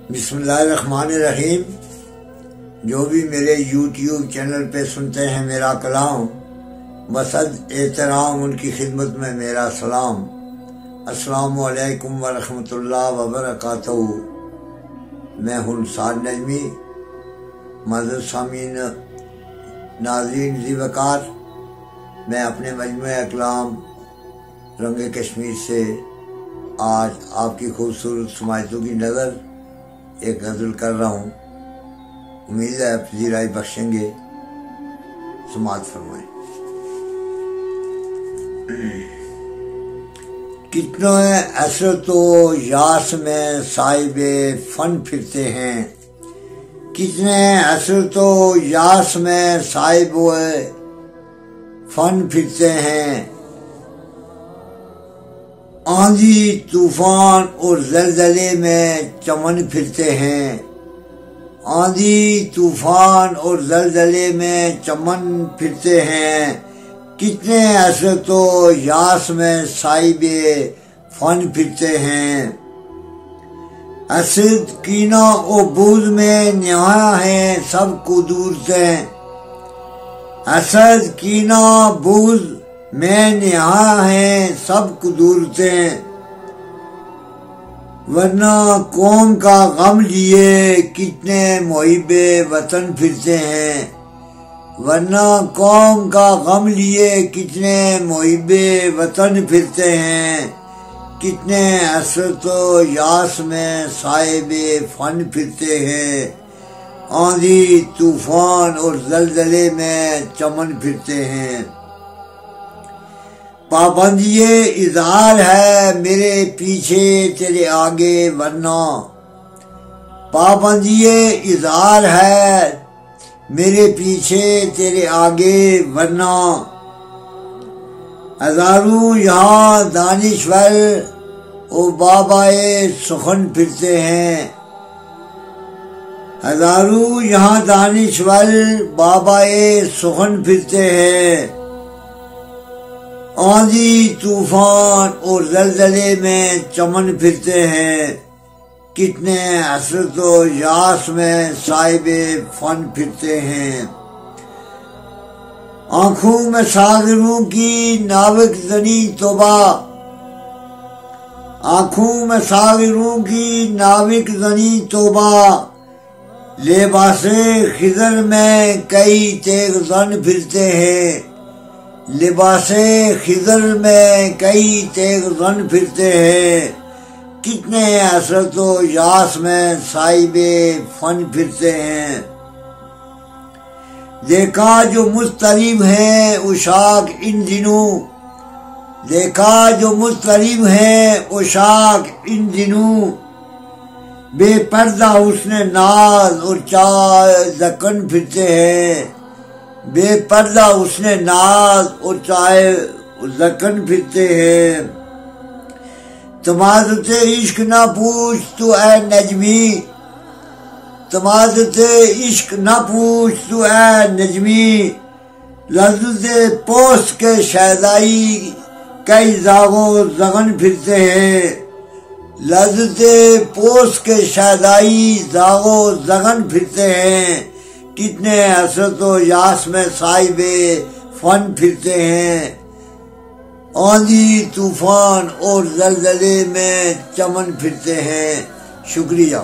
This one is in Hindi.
बिस्मिल्लाहिर्रहमानिर्रहीम। जो भी मेरे YouTube चैनल पे सुनते हैं मेरा कलाम, बसद एहतराम उनकी खिदमत में मेरा सलाम। अस्सलामु अलैकुम व रहमतुल्लाह व बरकातहू। मैं हूँ साद नजमी, मज़र सामीन नाज़रीन ज़ी-वक़ार। मैं अपने मजमूए कलाम रंग कश्मीर से आज आपकी खूबसूरत समायतों की नज़र एक गज़ल कर रहा हूँ। उम्मीद है पजीराई बख्शेंगे। समात फरमाएं। कितनों असरतो यास में साहिबे फन फिरते हैं, कितने असरतो यास में साहिबो फन फिरते हैं। आंधी तूफान और ज़लज़ले में चमन फिरते हैं, आंधी तूफान और ज़लज़ले में चमन फिरते हैं। कितने असरतो यास में साहिबे फन फिरते हैं। असद कीना और बूझ में निहाया है सब कुदूरतें, असद कीना बूझ में निहाया है सब कुदूरतें। वरना कौम का गम लिए कितने मुहिब्बे वतन फिरते हैं, वरना कौम का गम लिए कितने मुहिब्बे वतन फिरते हैं। कितने असरतो यास में साहिबे फन फिरते हैं, आंधी तूफान और ज़लज़ले में चमन फिरते हैं। पाबंदिये इज़हार है मेरे पीछे तेरे आगे वरना, पाबंदिये इज़हार है मेरे पीछे तेरे आगे वरना। हजारों यहाँ दानिश्वर ओ बाबाए सुखन फिरते हैं, हजारों यहाँ दानिश्वर बाबाए सुखन फिरते हैं। आंधी तूफान और ज़लज़ले में चमन फिरते हैं। कितने असरतो यास में साहिबे फन फिरते हैं। आँखों में सागरों की नाविक जनी तोबा, आँखों में सागरों की नाविक जनी तोबा। लिबासे खिज़र में कई तेग जन फिरते हैं, लिबासे खिज़र में कई तेग जन फिरते हैं। कितने असरतो यास में साहिबे फन फिरते हैं। देखा जो मुस्तरिब है उशाक इन दिनों, देखा जो मुस्तरिब है उशाक इन दिनों। बेपर्दा उसने नाज और चाय जकन फिरते हैं, बेपर्दा उसने नाज और चाय जकन फिरते हैं। तमाज़ते इश्क ना पूछ तू ऐ नजमी, तमाज़ते इश्क ना पूछ तू ऐ नजमी। लज़्ज़ते पोस के शहदाई कई जागो जगन फिरते हैं, लज़्ज़ते पोस के शहदाई जागो जगन फिरते हैं। कितने असरतो यास में साहिबे फन फिरते हैं। आंधी तूफान और ज़लज़ले में चमन फिरते हैं। शुक्रिया।